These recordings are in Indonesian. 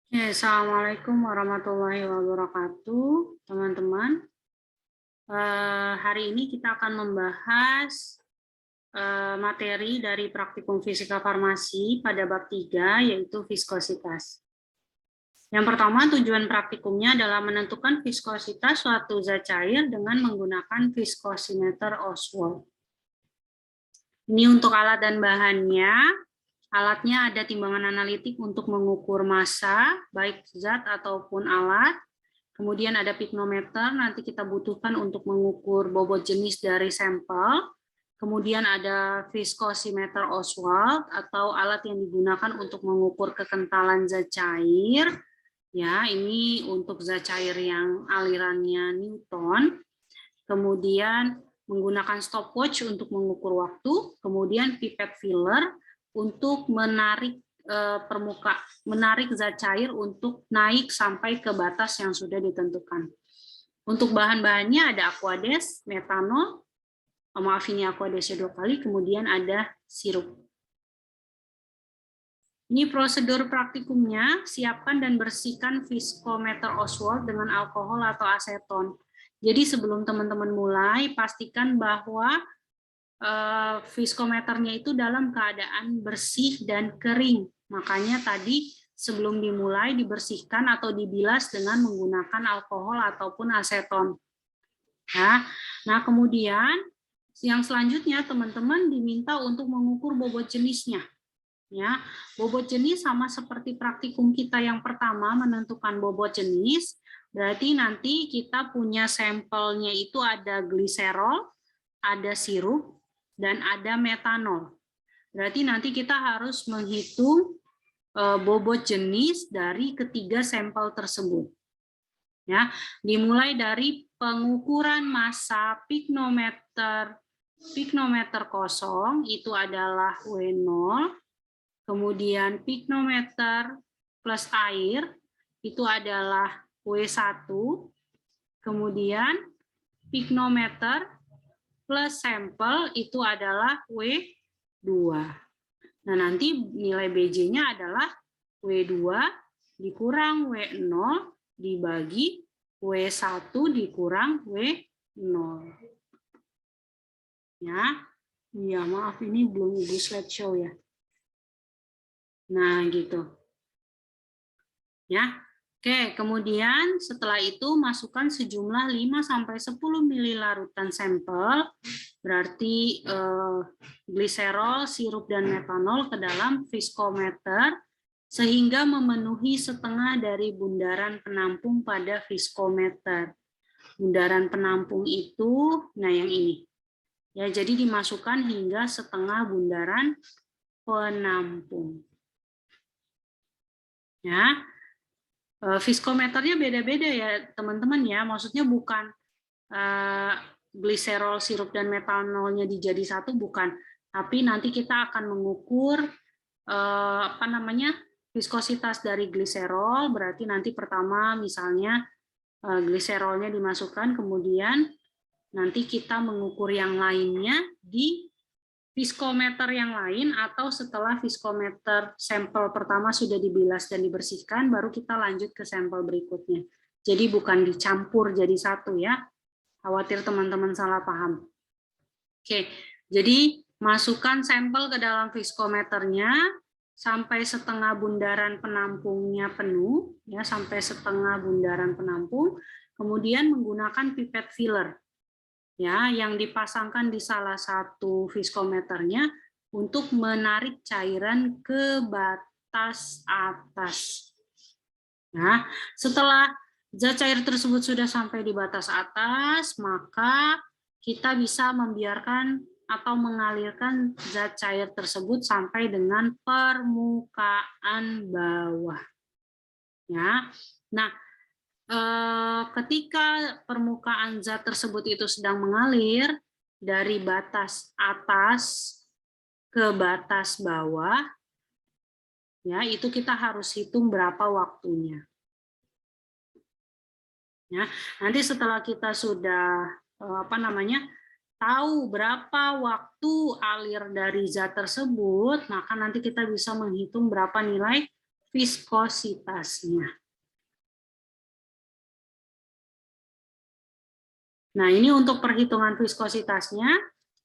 Ya, Assalamualaikum warahmatullahi wabarakatuh, teman-teman. Hari ini kita akan membahas materi dari praktikum fisika farmasi pada bab 3, yaitu viskositas. Yang pertama, tujuan praktikumnya adalah menentukan viskositas suatu zat cair dengan menggunakan viskosimeter Oswald. Ini untuk alat dan bahannya. Alatnya ada timbangan analitik untuk mengukur massa, baik zat ataupun alat. Kemudian ada pignometer, nanti kita butuhkan untuk mengukur bobot jenis dari sampel. Kemudian ada viskosimeter Oswald atau alat yang digunakan untuk mengukur kekentalan zat cair. Ya, ini untuk zat cair yang alirannya Newton. Kemudian menggunakan stopwatch untuk mengukur waktu. Kemudian pipette filler untuk menarik menarik zat cair untuk naik sampai ke batas yang sudah ditentukan. Untuk bahan-bahannya ada aquades, metanol, maaf ini aquadesnya 2 kali, kemudian ada sirup. Ini prosedur praktikumnya, siapkan dan bersihkan viskometer Oswald dengan alkohol atau aseton. Jadi sebelum teman-teman mulai, pastikan bahwa viskometernya itu dalam keadaan bersih dan kering. Makanya tadi sebelum dimulai dibersihkan atau dibilas dengan menggunakan alkohol ataupun aseton. Nah, kemudian yang selanjutnya teman-teman diminta untuk mengukur bobot jenisnya. Ya, bobot jenis sama seperti praktikum kita yang pertama menentukan bobot jenis. Berarti nanti kita punya sampelnya itu ada gliserol, ada sirup, dan ada metanol. Berarti nanti kita harus menghitung bobot jenis dari ketiga sampel tersebut. Ya, dimulai dari pengukuran massa pignometer kosong itu adalah W0, kemudian pignometer plus air itu adalah W1, kemudian pignometer plus sampel itu adalah W2. Nah, nanti nilai BJ-nya adalah W2 dikurang W0 dibagi W1 dikurang W0. Ya, maaf ini belum Ibu slideshow ya. Nah, gitu. Ya. Oke, kemudian setelah itu masukkan sejumlah 5-10 ml larutan sampel, berarti gliserol, sirup, dan metanol ke dalam viskometer, sehingga memenuhi setengah dari bundaran penampung pada viskometer. Bundaran penampung itu, nah yang ini. Ya, jadi dimasukkan hingga setengah bundaran penampung. Ya. Viskometernya beda-beda ya teman-teman ya, maksudnya bukan gliserol, sirup, dan metanolnya dijadi satu, bukan, tapi nanti kita akan mengukur viskositas dari gliserol, berarti nanti pertama misalnya gliserolnya dimasukkan, kemudian nanti kita mengukur yang lainnya di viskometer yang lain, atau setelah viskometer sampel pertama sudah dibilas dan dibersihkan, baru kita lanjut ke sampel berikutnya. Jadi bukan dicampur jadi satu ya. Khawatir teman-teman salah paham. Oke, jadi masukkan sampel ke dalam viskometernya sampai setengah bundaran penampungnya penuh, ya, sampai setengah bundaran penampung. Kemudian menggunakan pipette filler, ya, yang dipasangkan di salah satu viskometernya untuk menarik cairan ke batas atas. Nah, setelah zat cair tersebut sudah sampai di batas atas, maka kita bisa membiarkan atau mengalirkan zat cair tersebut sampai dengan permukaan bawah. Ya, nah, ketika permukaan zat tersebut itu sedang mengalir dari batas atas ke batas bawah, ya, itu kita harus hitung berapa waktunya. Ya, nanti setelah kita sudah tahu berapa waktu alir dari zat tersebut, maka nanti kita bisa menghitung berapa nilai viskositasnya. Nah, ini untuk perhitungan viskositasnya,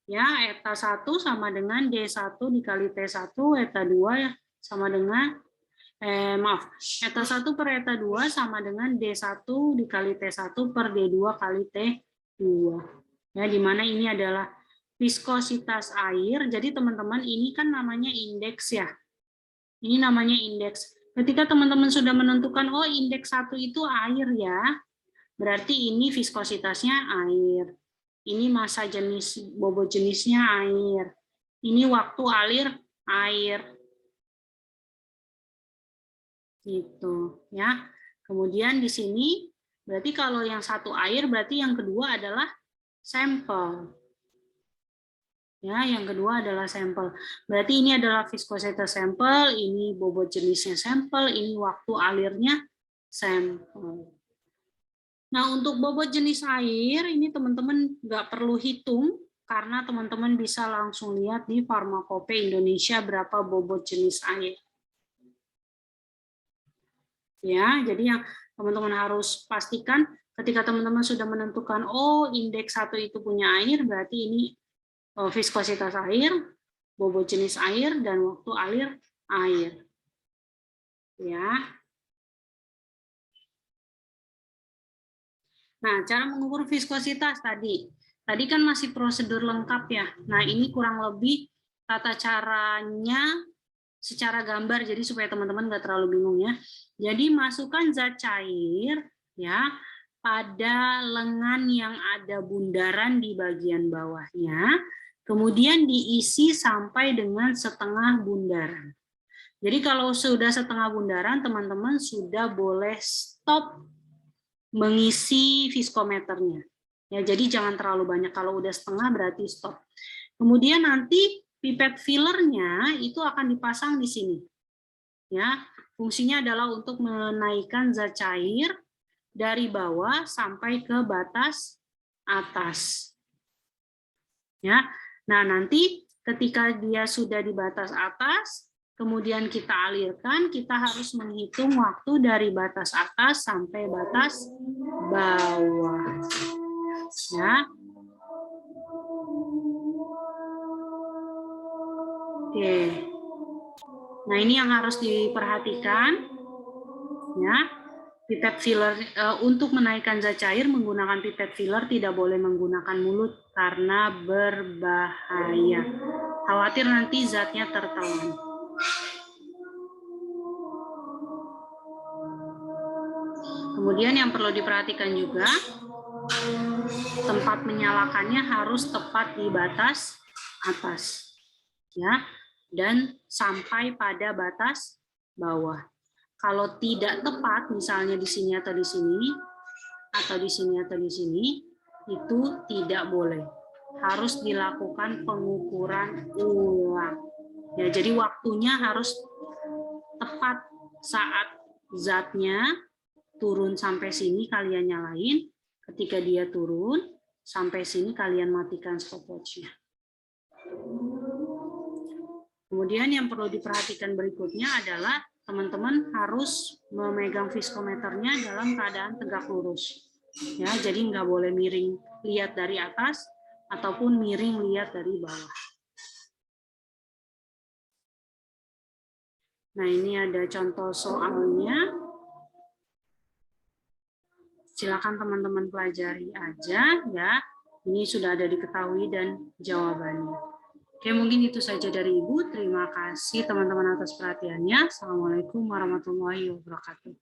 ya, eta 1 sama dengan D1 dikali T1, eta 2 ya, sama dengan, eta 1 per eta 2 sama dengan D1 dikali T1 per D2 kali T2. Ya, di mana ini adalah viskositas air, jadi teman-teman ini kan namanya indeks ya. Ini namanya indeks. Ketika teman-teman sudah menentukan, oh indeks 1 itu air ya, berarti ini viskositasnya air. Ini massa jenis bobot jenisnya air. Ini waktu alir air. Gitu ya. Kemudian di sini berarti kalau yang satu air berarti yang kedua adalah sampel. Ya, yang kedua adalah sampel. Berarti ini adalah viskositas sampel, ini bobot jenisnya sampel, ini waktu alirnya sampel. Nah, untuk bobot jenis air, ini teman-teman nggak perlu hitung, karena teman-teman bisa langsung lihat di Farmakope Indonesia berapa bobot jenis air. Ya, jadi yang teman-teman harus pastikan ketika teman-teman sudah menentukan, oh indeks 1 itu punya air, berarti ini viskositas air, bobot jenis air, dan waktu alir air. Ya. Nah, cara mengukur viskositas tadi kan masih prosedur lengkap ya. Nah, ini kurang lebih tata caranya secara gambar, jadi supaya teman-teman nggak terlalu bingung ya. Jadi masukkan zat cair ya pada lengan yang ada bundaran di bagian bawahnya, kemudian diisi sampai dengan setengah bundaran. Jadi kalau sudah setengah bundaran, teman-teman sudah boleh stop mengisi viskometernya. Ya, jadi jangan terlalu banyak. Kalau udah setengah berarti stop. Kemudian nanti pipet fillernya itu akan dipasang di sini. Ya, fungsinya adalah untuk menaikkan zat cair dari bawah sampai ke batas atas. Ya. Nah, nanti ketika dia sudah di batas atas, kemudian kita alirkan, kita harus menghitung waktu dari batas atas sampai batas bawah. Ya. Oke. Nah, ini yang harus diperhatikan. Ya. Pipet filler untuk menaikkan zat cair menggunakan pipet filler tidak boleh menggunakan mulut karena berbahaya. Khawatir nanti zatnya tertelan. Kemudian yang perlu diperhatikan juga, tempat menyalakannya harus tepat di batas atas, ya, dan sampai pada batas bawah. Kalau tidak tepat, misalnya di sini atau di sini, atau di sini atau di sini, itu tidak boleh. Harus dilakukan pengukuran ulang. Ya, jadi waktunya harus tepat saat zatnya turun sampai sini kalian nyalain, ketika dia turun sampai sini kalian matikan stopwatch-nya. Kemudian yang perlu diperhatikan berikutnya adalah teman-teman harus memegang viskometernya dalam keadaan tegak lurus. Ya, jadi nggak boleh miring lihat dari atas ataupun miring lihat dari bawah. Nah, ini ada contoh soalnya. Silakan teman-teman pelajari aja ya. Ini sudah ada diketahui dan jawabannya. Oke, mungkin itu saja dari Ibu. Terima kasih teman-teman atas perhatiannya. Assalamualaikum warahmatullahi wabarakatuh.